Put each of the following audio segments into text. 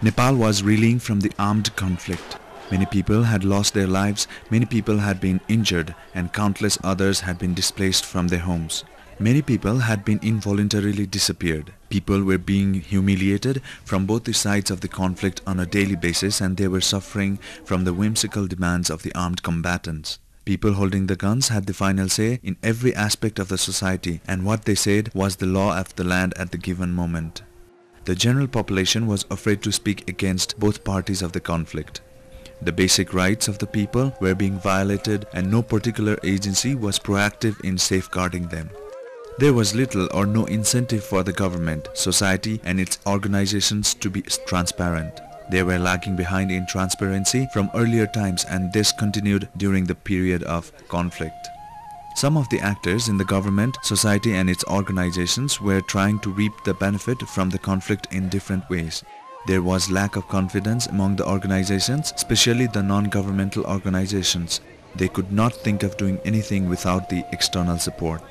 Nepal was reeling from the armed conflict. Many people had lost their lives, many people had been injured, and countless others had been displaced from their homes. Many people had been involuntarily disappeared. People were being humiliated from both the sides of the conflict on a daily basis, and they were suffering from the whimsical demands of the armed combatants. People holding the guns had the final say in every aspect of the society, and what they said was the law of the land at the given moment. The general population was afraid to speak against both parties of the conflict. The basic rights of the people were being violated, and no particular agency was proactive in safeguarding them. There was little or no incentive for the government, society and its organizations to be transparent. They were lagging behind in transparency from earlier times, and this continued during the period of conflict. Some of the actors in the government, society and its organizations were trying to reap the benefit from the conflict in different ways. There was lack of confidence among the organizations, especially the non-governmental organizations. They could not think of doing anything without the external support.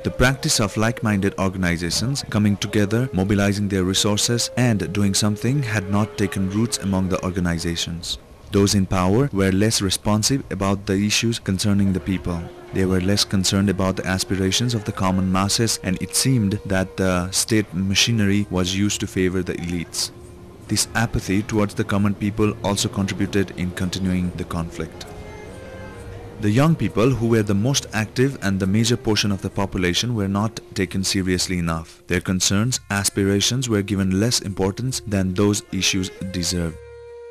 The practice of like-minded organizations coming together, mobilizing their resources and doing something had not taken roots among the organizations. Those in power were less responsive about the issues concerning the people. They were less concerned about the aspirations of the common masses, and it seemed that the state machinery was used to favor the elites. This apathy towards the common people also contributed in continuing the conflict. The young people, who were the most active and the major portion of the population, were not taken seriously enough. Their concerns, aspirations were given less importance than those issues deserved.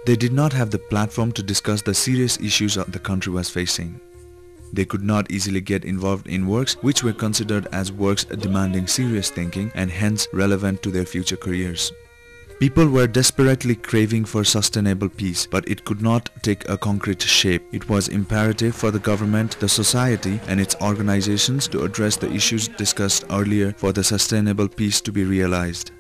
They did not have the platform to discuss the serious issues the country was facing. They could not easily get involved in works which were considered as works demanding serious thinking and hence relevant to their future careers. People were desperately craving for sustainable peace, but it could not take a concrete shape. It was imperative for the government, the society and its organizations to address the issues discussed earlier for the sustainable peace to be realized.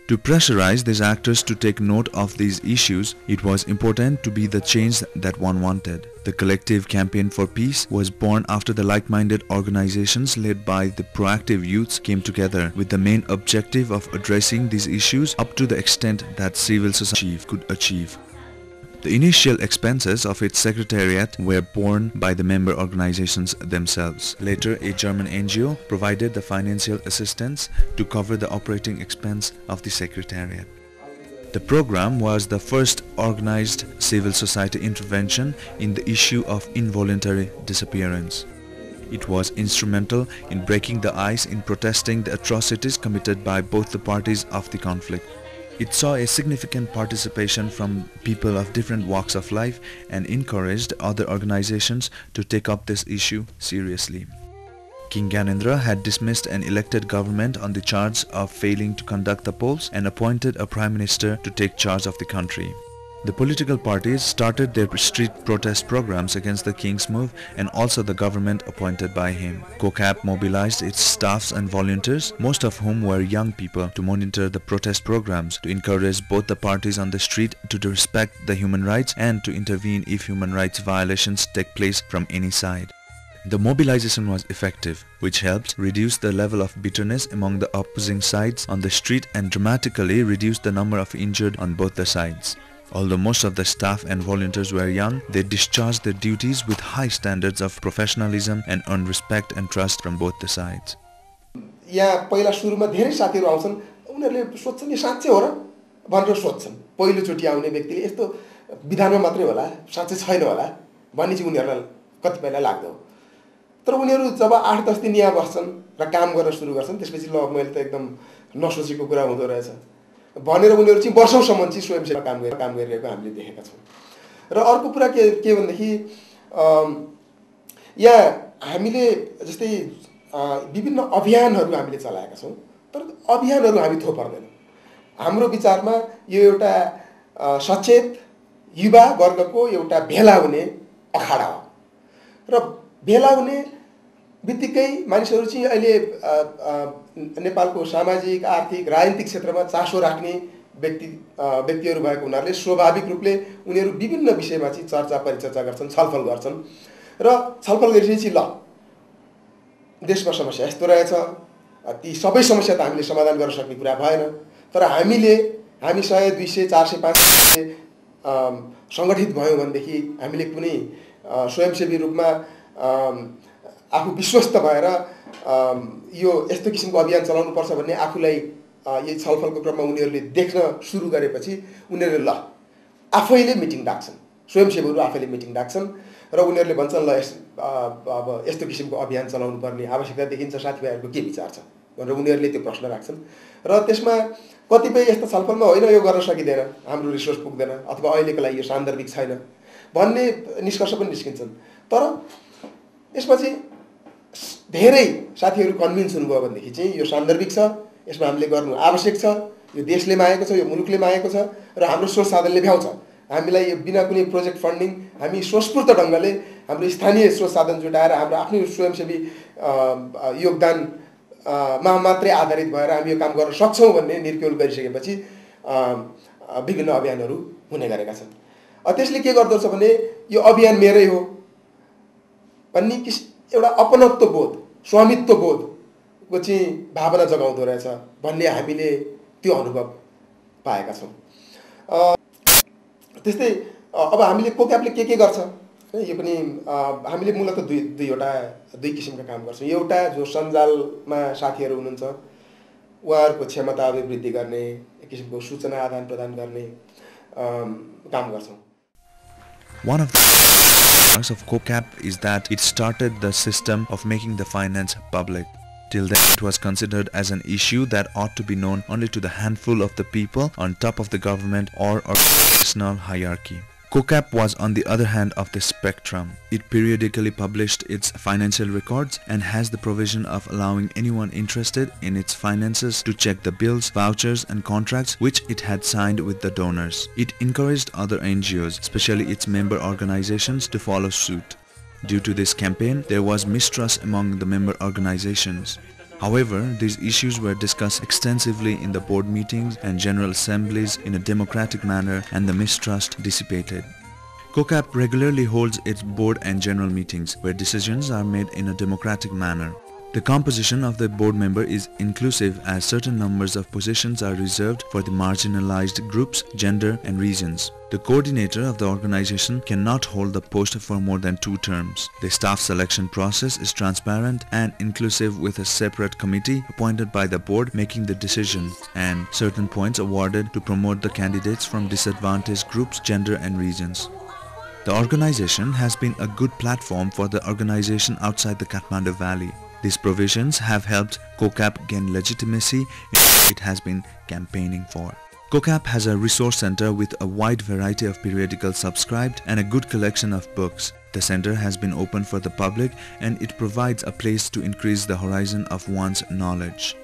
To pressurize these actors to take note of these issues, it was important to be the change that one wanted. The collective campaign for peace was born after the like-minded organizations led by the proactive youths came together with the main objective of addressing these issues up to the extent that civil society could achieve. The initial expenses of its secretariat were borne by the member organizations themselves. Later, a German NGO provided the financial assistance to cover the operating expense of the secretariat. The program was the first organized civil society intervention in the issue of involuntary disappearance. It was instrumental in breaking the ice in protesting the atrocities committed by both the parties of the conflict. It saw a significant participation from people of different walks of life and encouraged other organizations to take up this issue seriously. King Gyanendra had dismissed an elected government on the charge of failing to conduct the polls and appointed a prime minister to take charge of the country. The political parties started their street protest programs against the king's move and also the government appointed by him. COCAP mobilized its staffs and volunteers, most of whom were young people, to monitor the protest programs, to encourage both the parties on the street to respect the human rights and to intervene if human rights violations take place from any side. The mobilization was effective, which helped reduce the level of bitterness among the opposing sides on the street and dramatically reduced the number of injured on both the sides. Although most of the staff and volunteers were young, they discharged their duties with high standards of professionalism and earned respect and trust from both the sides. यहाँ पहिला सुरुमा धेरै साथीहरु आउँछन्, उनीहरुले सोध्छन् यो साच्चै हो र भनेर सोध्छन्। पहिलो चोटी आउने व्यक्तिले यस्तो विधानमा मात्रै होला, साच्चै छैन होला भन्ने चाहिँ उनीहरुलाई कतिपयलाई लाग्दैन। तर उनीहरु जब 8-10 दिन यहाँ बस्छन् र काम गर्न सुरु गर्छन्, त्यसपछि ल मैले त एकदम नसोचेको कुरा हुँदो रहेछ भनेर उनीहरु चाहिँ वर्षौंसम्म चाहिँ स्वयंसेवा काम गरिरहेको हामीले देखेका छौं। र अर्को कुरा के भन्दाखेरि यहाँ हामीले जस्तै विभिन्न अभियानहरु हामीले चलाएका छौं, तर अभियानहरु हामी थोपर्दैनौं। हाम्रो विचारमा यो एउटा सचेत युवा वर्गको एउटा भेला हुने अखाडा हो र भेला हुने बित्तिकै मानिसहरु चाहिँ अहिले नेपालको सामाजिक, आर्थिक, राजनीतिक क्षेत्रमा चासो राख्ने व्यक्तिहरु भएको हुनाले स्वाभाविक रूपले उनीहरु विभिन्न विषयमा चाहिँ चर्चा परिचर्चा गर्छन्, छलफल गर्छन् र छलफल गरिसकेपछि ल देशमा समस्या यस्तो रहेछ, ती सबै समस्या त हामीले समाधान गर्न सक्ने कुरा भएन, तर हामीले हामी 100, 200, 400, 500 सङ्गठित भयौँ भनेदेखि हामीले कुनै स्वयंसेवी रूपमा आफू विश्वस्त भएर यो यस्तो किसिमको अभियान चलाउनुपर्छ भन्ने आफूलाई यही छलफलको क्रममा उनीहरूले देख्न सुरु गरेपछि उनीहरूले ल आफैले मिटिङ डाक्छन्, स्वयंसेवीहरू आफैले मिटिङ डाक्छन् र उनीहरूले भन्छन् ल अब यस्तो किसिमको अभियान चलाउनु पर्ने आवश्यकता देखिन्छ, साथीभाइहरूको के विचार छ भनेर उनीहरूले त्यो प्रश्न राख्छन् र त्यसमा कतिपय यस्तो छलफलमा होइन यो गर्न सकिँदैन, हाम्रो रिसोर्स पुग्दैन अथवा अहिलेको लागि यो सान्दर्भिक छैन भन्ने निष्कर्ष पनि निस्किन्छन्। तर यसमा चाहिँ धेरै साथीहरू कन्भिन्स हुनुभयो भनेदेखि चाहिँ यो सान्दर्भिक छ, यसमा हामीले गर्नु आवश्यक छ, यो देशले मागेको छ, यो मुलुकले मागेको छ र हाम्रो स्रोत साधनले भ्याउँछ। हामीलाई यो बिना कुनै प्रोजेक्ट फन्डिङ हामी स्वस्फूर्त ढङ्गले हाम्रो स्थानीय स्रोत साधन जुटाएर हाम्रो आफ्नो स्वयंसेवी योगदान मा मात्रै आधारित भएर हामी यो काम गर्न सक्छौँ भन्ने निर्क्युल गरिसकेपछि विभिन्न अभियानहरू हुने गरेका छन्। त्यसले के गर्दछ भने यो अभियान मेरै हो भन्ने एउटा अपनत्व बोध, स्वामित्व बोधको चाहिँ भावना जगाउँदो रहेछ भन्ने हामीले त्यो अनुभव पाएका छौँ। त्यस्तै अब हामीले कोक्यापले के गर्छ यो पनि हामीले मूलतः दुई किसिमका काम गर्छौँ। एउटा जो सञ्जालमा साथीहरू हुनुहुन्छ उहाँहरूको क्षमता अभिवृद्धि गर्ने, एक किसिमको सूचना आदान प्रदान गर्ने काम गर्छौँ। One of the aspects of COCAP is that it started the system of making the finance public. Till then, it was considered as an issue that ought to be known only to the handful of the people on top of the government or organizational hierarchy. COCAP was on the other hand of the spectrum. It periodically published its financial records and has the provision of allowing anyone interested in its finances to check the bills, vouchers and contracts which it had signed with the donors. It encouraged other NGOs, especially its member organizations, to follow suit. Due to this campaign, there was mistrust among the member organizations. However, these issues were discussed extensively in the board meetings and general assemblies in a democratic manner, and the mistrust dissipated. COCAP regularly holds its board and general meetings, where decisions are made in a democratic manner. The composition of the board member is inclusive, as certain numbers of positions are reserved for the marginalized groups, gender and regions. The coordinator of the organization cannot hold the post for more than 2 terms. The staff selection process is transparent and inclusive, with a separate committee appointed by the board making the decision, and certain points awarded to promote the candidates from disadvantaged groups, gender and regions. The organization has been a good platform for the organization outside the Kathmandu Valley. These provisions have helped COCAP gain legitimacy in what it has been campaigning for. COCAP has a resource center with a wide variety of periodicals subscribed and a good collection of books. The center has been open for the public, and it provides a place to increase the horizon of one's knowledge.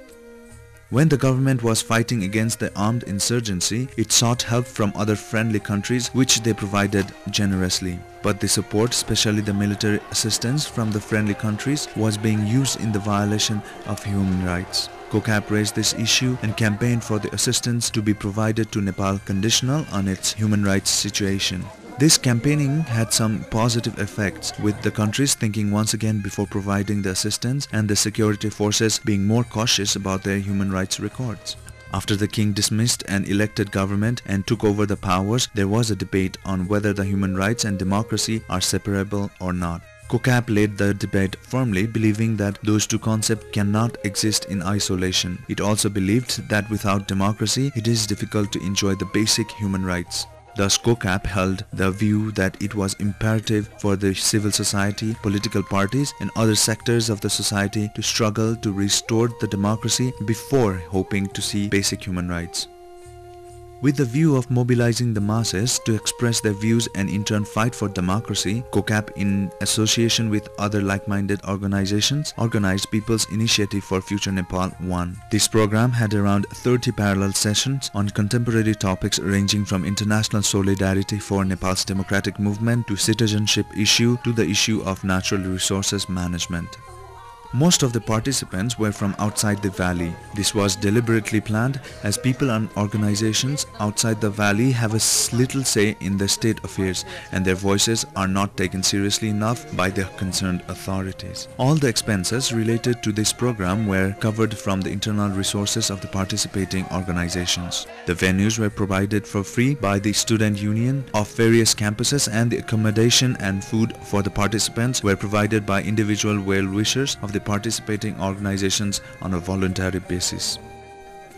When the government was fighting against the armed insurgency, it sought help from other friendly countries, which they provided generously. But the support, especially the military assistance from the friendly countries, was being used in the violation of human rights. COCAP raised this issue and campaigned for the assistance to be provided to Nepal conditional on its human rights situation. This campaigning had some positive effects, with the countries thinking once again before providing the assistance, and the security forces being more cautious about their human rights records. After the king dismissed an elected government and took over the powers, there was a debate on whether the human rights and democracy are separable or not. COCAP led the debate firmly, believing that those two concepts cannot exist in isolation. It also believed that without democracy, it is difficult to enjoy the basic human rights. Thus, COCAP held the view that it was imperative for the civil society, political parties and other sectors of the society to struggle to restore the democracy before hoping to see basic human rights. With the view of mobilizing the masses to express their views and in turn fight for democracy, COCAP, in association with other like-minded organizations, organized People's Initiative for Future Nepal 1. This program had around 30 parallel sessions on contemporary topics ranging from international solidarity for Nepal's democratic movement to citizenship issue to the issue of natural resources management. Most of the participants were from outside the valley. This was deliberately planned as people and organizations outside the valley have a little say in the state affairs and their voices are not taken seriously enough by the concerned authorities. All the expenses related to this program were covered from the internal resources of the participating organizations. The venues were provided for free by the student union of various campuses and the accommodation and food for the participants were provided by individual well-wishers of the participating organizations on a voluntary basis.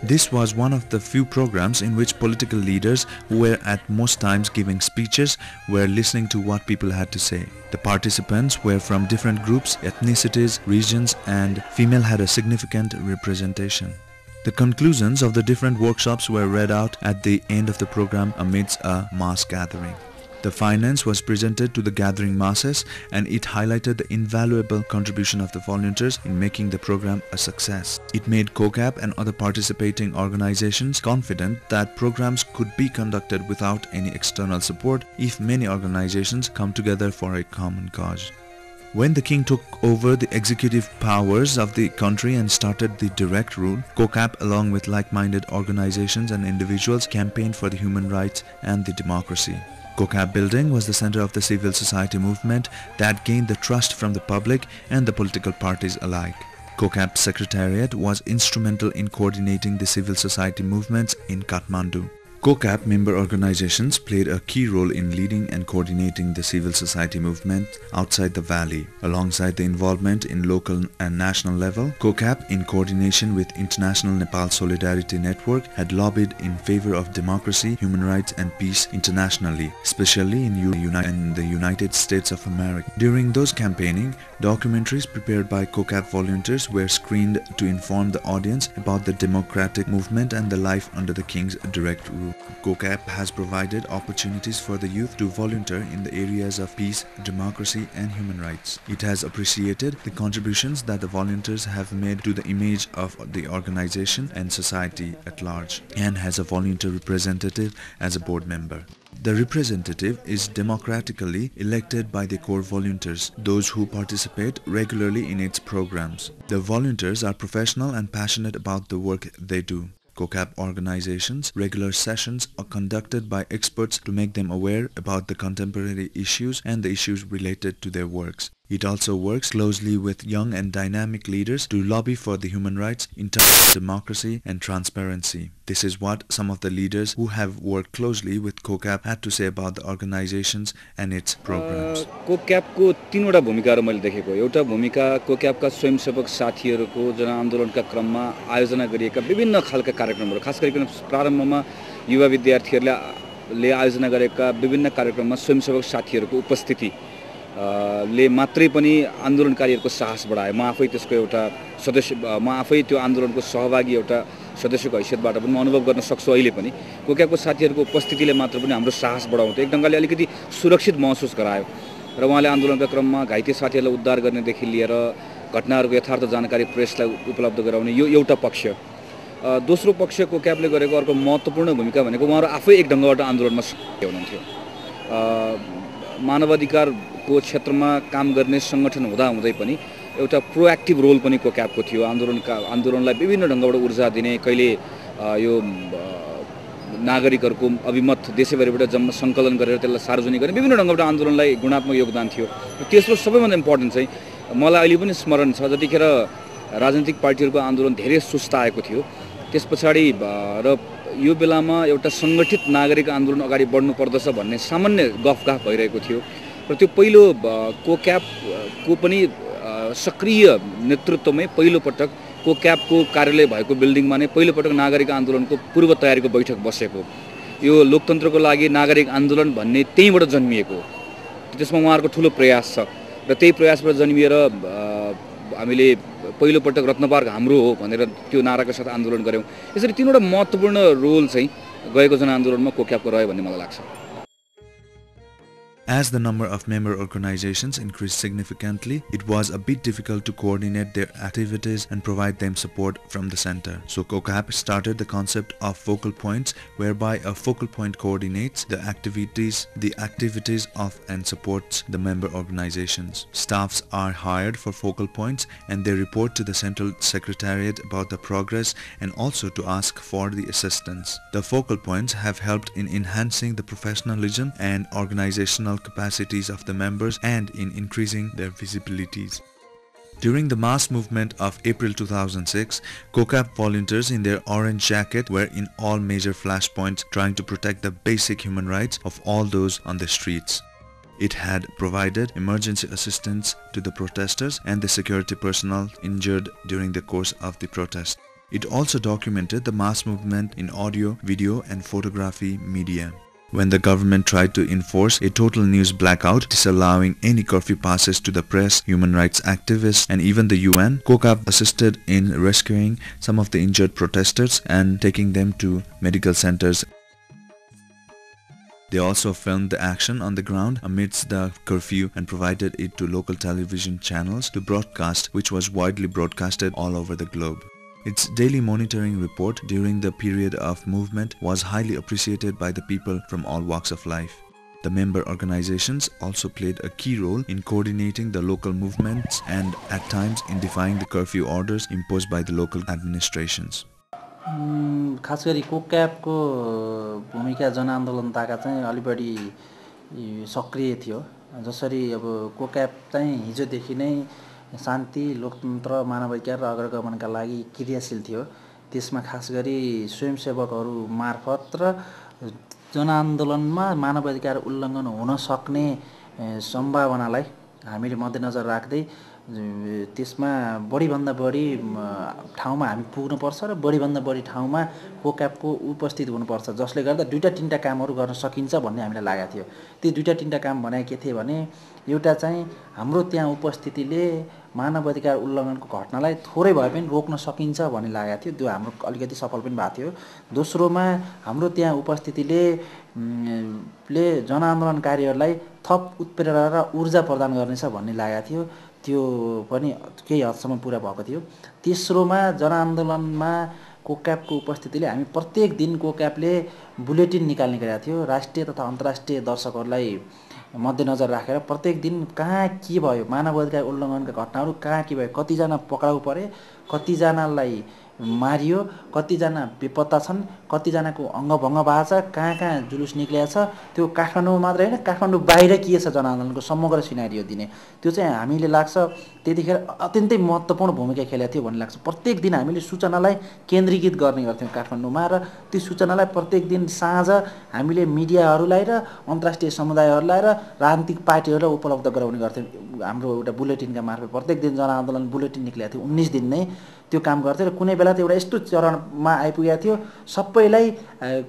This was one of the few programs in which political leaders who were at most times giving speeches were listening to what people had to say. The participants were from different groups, ethnicities, regions, and female had a significant representation. The conclusions of the different workshops were read out at the end of the program amidst a mass gathering. The finance was presented to the gathering masses and it highlighted the invaluable contribution of the volunteers in making the program a success. It made COCAP and other participating organizations confident that programs could be conducted without any external support if many organizations come together for a common cause. When the king took over the executive powers of the country and started the direct rule, COCAP along with like-minded organizations and individuals campaigned for the human rights and the democracy. COCAP building was the center of the civil society movement that gained the trust from the public and the political parties alike. COCAP's secretariat was instrumental in coordinating the civil society movements in Kathmandu. COCAP member organizations played a key role in leading and coordinating the civil society movement outside the valley. Alongside the involvement in local and national level, COCAP, in coordination with International Nepal Solidarity Network, had lobbied in favor of democracy, human rights and peace internationally, especially in the United States of America. During those campaigning, documentaries prepared by COCAP volunteers were screened to inform the audience about the democratic movement and the life under the king's direct rule. COCAP has provided opportunities for the youth to volunteer in the areas of peace, democracy and human rights. It has appreciated the contributions that the volunteers have made to the image of the organization and society at large and has a volunteer representative as a board member. The representative is democratically elected by the core volunteers, those who participate regularly in its programs. The volunteers are professional and passionate about the work they do. COCAP organizations' regular sessions are conducted by experts to make them aware about the contemporary issues and the issues related to their works. It also works closely with young and dynamic leaders to lobby for the human rights in terms of democracy and transparency. This is what some of the leaders who have worked closely with COCAP had to say about the organizations and its programs. COCAP को तीनवटा भूमिकाहरु मैले देखेको एउटा भूमिका COCAP का स्वयंसेवक साथीहरुको जनआन्दोलनका क्रममा आयोजना गरिएका विभिन्न खालका कार्यक्रमहरु खास गरिकन प्रारम्भमा युवा विद्यार्थीहरुले आयोजना गरेका विभिन्न कार्यक्रममा स्वयंसेवक साथीहरुको उपस्थिति ले मात्रै पनि आन्दोलनकारीहरुको साहस बढायो। म आफै त्यसको एउटा सदस्य म आफै त्यो आन्दोलनको सहभागी एउटा सदस्यको हैसियतबाट पनि म अनुभव गर्न सक्छु। अहिले पनि कोक्याको साथीहरुको उपस्थितिले मात्र पनि हाम्रो साहस बढाउँथ्यो, एक ढंगले अलिकति सुरक्षित महसुस गरायो र उहाँले आन्दोलनका क्रममा घाइते साथीहरुलाई उद्धार गर्नेदेखि लिएर घटनाहरुको यथार्थ जानकारी प्रेसलाई उपलब्ध गराउने यो एउटा पक्ष। दोस्रो पक्ष कोक्यापले गरेको अर्को महत्त्वपूर्ण भूमिका भनेको उहाँहरु आफै एक ढंगबाट आन्दोलनमा सक्रिय हुनुहुन्थ्यो। मानवाधिकारको क्षेत्रमा काम गर्ने संगठन हुँदा हुँदै पनि एउटा प्रोएक्टिभ रोल पनि कोक्यापको थियो। आन्दोलनलाई विभिन्न ढंगबाट ऊर्जा दिने, कहिले यो नागरिकहरुको अभिमत देशैभरिबाट जम्मा संकलन गरेर त्यसलाई सार्वजनिक गर्ने विभिन्न ढंगबाट आन्दोलनलाई गुणात्मक योगदान थियो। तेस्रो सबैभन्दा इम्पोर्टेन्ट चाहिँ मलाई अहिले पनि स्मरण छ, जतिखेर राजनीतिक पार्टीहरुको आन्दोलन धेरै सुस्ताएको थियो, त्यसपछाडी र यो बेलामा एउटा संगठित नागरिक आन्दोलन अगाडि बढ्नु पर्दछ भन्ने सामान्य गफगाफ भइरहेको थियो र त्यो पहिलो कोक्यापको पनि सक्रिय नेतृत्वमै पहिलो पटक कोक्यापको कार्यालय भएको बिल्डिङमा नै पहिलो पटक नागरिक आन्दोलनको पूर्व तयारीको बैठक बसेको। यो लोकतन्त्रको लागि नागरिक आन्दोलन भन्ने त्यहीबाट जन्मिएको, त्यसमा उहाँहरुको ठूलो प्रयास छ र त्यही प्रयासबाट जन्मिएर हामीले पहिलो पटक रत्नपार्क हाम्रो हो भनेर त्यो नाराका साथ आन्दोलन गर्यौं। यसरी तीनवटा महत्त्वपूर्ण रोल चाहिँ गएको जनआन्दोलनमा कोक्यापको रह्यो भन्ने मलाई लाग्छ। As the number of member organizations increased significantly, it was a bit difficult to coordinate their activities and provide them support from the center. So COCAP started the concept of focal points, whereby a focal point coordinates the activities of and supports the member organizations. Staffs are hired for focal points and they report to the central secretariat about the progress and also to ask for the assistance. The focal points have helped in enhancing the professionalism and organizational capacities of the members and in increasing their visibilities. During the mass movement of April 2006, COCAP volunteers in their orange jacket were in all major flashpoints trying to protect the basic human rights of all those on the streets. It had provided emergency assistance to the protesters and the security personnel injured during the course of the protest. It also documented the mass movement in audio, video and photography media. When the government tried to enforce a total news blackout, disallowing any curfew passes to the press, human rights activists and even the UN, COCAP assisted in rescuing some of the injured protesters and taking them to medical centers. They also filmed the action on the ground amidst the curfew and provided it to local television channels to broadcast, which was widely broadcasted all over the globe. Its daily monitoring report during the period of movement was highly appreciated by the people from all walks of life. The member organizations also played a key role in coordinating the local movements and at times in defying the curfew orders imposed by the local administrations. खास गरी कोक्यापको भूमिका जनआन्दोलनताका चाहिँ अलि बढी सक्रिय थियो। जसरी अब कोक्याप चाहिँ हिजोदेखि नै शान्ति, लोकतन्त्र, मानवाधिकार र अग्रगमनका लागि क्रियाशील थियो। त्यसमा खास गरी स्वयंसेवकहरू मार्फत र जनआन्दोलनमा मानवाधिकार उल्लङ्घन हुन सक्ने सम्भावनालाई हामीले मध्यनजर राख्दै त्यसमा बढीभन्दा बढी ठाउँमा हामी पुग्नुपर्छ र बढीभन्दा बढी ठाउँमा कोक्यापको उपस्थित हुनुपर्छ, जसले गर्दा दुईटा तीनटा कामहरू गर्न सकिन्छ भन्ने हामीलाई लागेको थियो। ती दुईटा तीनटा काम भनेको के थियो भने एउटा चाहिँ हाम्रो त्यहाँ उपस्थितिले मानवाधिकार उल्लङ्घनको घटनालाई थोरै भए पनि रोक्न सकिन्छ भन्ने लागेको थियो। त्यो हाम्रो अलिकति सफल पनि भएको थियो। दोस्रोमा हाम्रो त्यहाँ उपस्थितिले जनआन्दोलनकारीहरूलाई थप उत्प्रेरणा र ऊर्जा प्रदान गर्नेछ भन्ने लागेको थियो। त्यो पनि केही हदसम्म पुरा भएको थियो। तेस्रोमा जनआन्दोलनमा कोक्यापको उपस्थितिले हामी प्रत्येक दिन कोक्यापले बुलेटिन निकाल्ने गरेको थियो। राष्ट्रिय तथा अन्तर्राष्ट्रिय दर्शकहरूलाई मध्यनजर राखेर प्रत्येक दिन कहाँ के भयो, मानवाधिकार उल्लङ्घनका घटनाहरू कहाँ के भयो, कतिजना पक्राउ परे, कतिजनालाई मारियो, कतिजना बेपत्ता छन्, कतिजनाको अङ्गभङ्ग भएको छ, कहाँ कहाँ जुलुस निक्लिएको छ, त्यो काठमाडौँ मात्र होइन काठमाडौँ बाहिर के छ जनआन्दोलनको समग्र सिनारियो दिने। त्यो चाहिँ हामीले लाग्छ त्यतिखेर अत्यन्तै महत्त्वपूर्ण भूमिका खेलेको थियो भन्ने लाग्छ। प्रत्येक दिन हामीले सूचनालाई केन्द्रीकृत गर्ने गर्थ्यौँ काठमाडौँमा र त्यो सूचनालाई प्रत्येक दिन साँझ हामीले मिडियाहरूलाई र अन्तर्राष्ट्रिय समुदायहरूलाई र राजनीतिक पार्टीहरूलाई उपलब्ध गराउने गर्थ्यौँ। हाम्रो एउटा बुलेटिनका मार्फत प्रत्येक दिन जनआन्दोलन बुलेटिन निक्लिएको थियो। 19 दिन नै त्यो काम गर्थ्यो र कुनै बेला त एउटा यस्तो चरणमा आइपुगेको थियो सबैलाई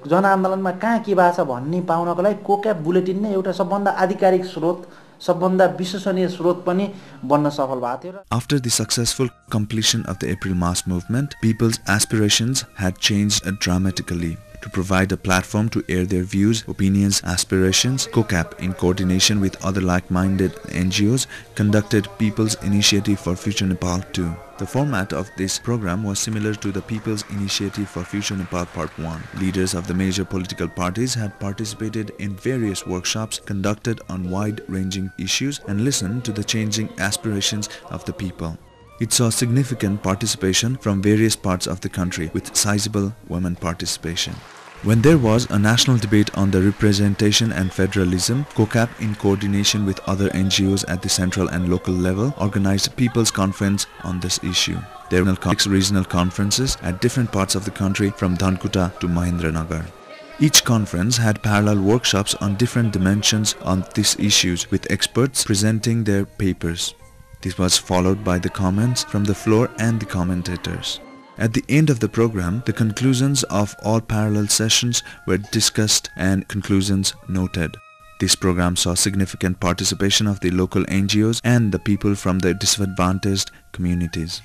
जनआन्दोलनमा कहाँ के भएको छ भन्ने पाउनको लागि कोक्याप बुलेटिन नै एउटा सबभन्दा आधिकारिक स्रोत, सबभन्दा विश्वसनीय स्रोत पनि बन्न सफल भएको थियो। After the successful completion of the April mass movement, people's aspirations had changed dramatically. To provide a platform to air their views, opinions, aspirations, COCAP, in coordination with other like-minded NGOs, conducted People's Initiative for Future Nepal 2. The format of this program was similar to the People's Initiative for Future Nepal Part 1. Leaders of the major political parties had participated in various workshops conducted on wide-ranging issues and listened to the changing aspirations of the people. It saw significant participation from various parts of the country with sizable women participation. When there was a national debate on the representation and federalism, COCAP, in coordination with other NGOs at the central and local level, organized a People's Conference on this issue. There were 6 regional conferences at different parts of the country from Dhankuta to Mahendranagar. Each conference had parallel workshops on different dimensions on these issues with experts presenting their papers. This was followed by the comments from the floor and the commentators. At the end of the program, the conclusions of all parallel sessions were discussed and conclusions noted. This program saw significant participation of the local NGOs and the people from the disadvantaged communities.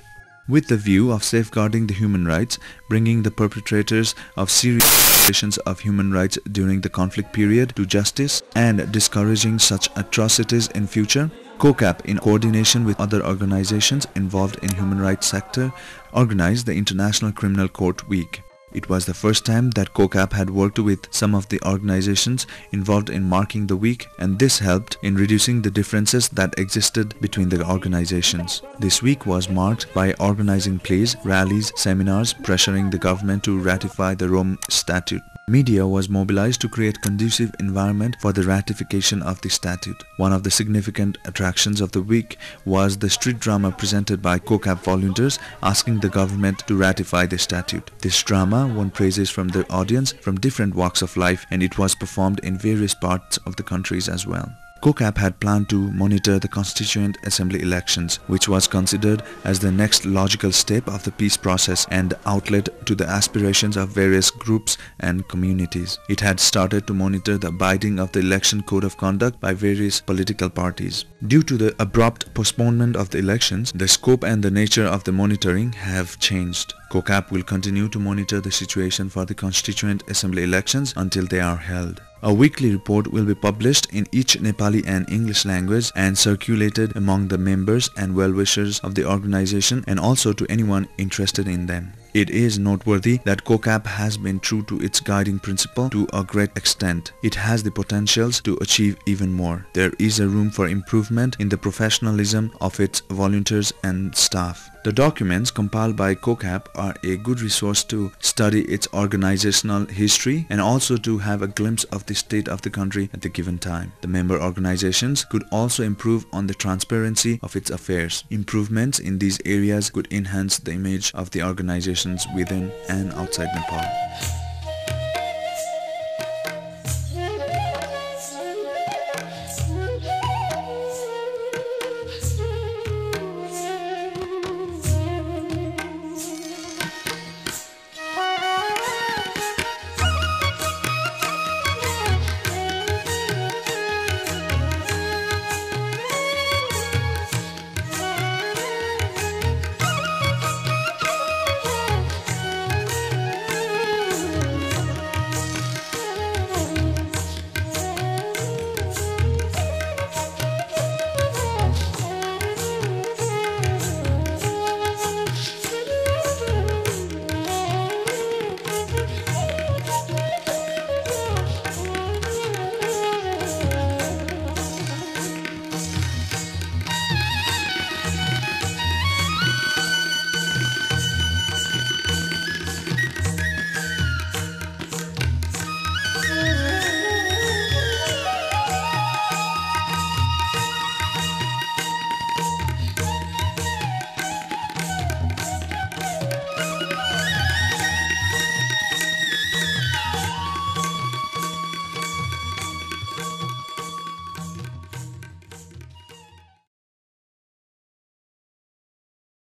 with the view of safeguarding the human rights, bringing the perpetrators of serious violations of human rights during the conflict period to justice, and discouraging such atrocities in future. COCAP, in coordination with other organizations involved in human rights sector, organized the International Criminal Court Week. It was the first time that COCAP had worked with some of the organizations involved in marking the week, and this helped in reducing the differences that existed between the organizations. This week was marked by organizing plays, rallies, seminars, pressuring the government to ratify the Rome Statute. Media was mobilized to create conducive environment for the ratification of the statute. One of the significant attractions of the week was the street drama presented by COCAP volunteers asking the government to ratify the statute. This drama won praises from the audience from different walks of life, and it was performed in various parts of the countries as well. COCAP had planned to monitor the Constituent Assembly elections, which was considered as the next logical step of the peace process and outlet to the aspirations of various groups and communities. It had started to monitor the abiding of the election code of conduct by various political parties. Due to the abrupt postponement of the elections, the scope and the nature of the monitoring have changed. COCAP will continue to monitor the situation for the Constituent Assembly elections until they are held. A weekly report will be published in each Nepali and English language and circulated among the members and well-wishers of the organization and also to anyone interested in them. It is noteworthy that COCAP has been true to its guiding principle to a great extent. It has the potentials to achieve even more. There is a room for improvement in the professionalism of its volunteers and staff. The documents compiled by COCAP are a good resource to study its organizational history and also to have a glimpse of the state of the country at the given time. The member organizations could also improve on the transparency of its affairs. Improvements in these areas could enhance the image of the organizations within and outside Nepal.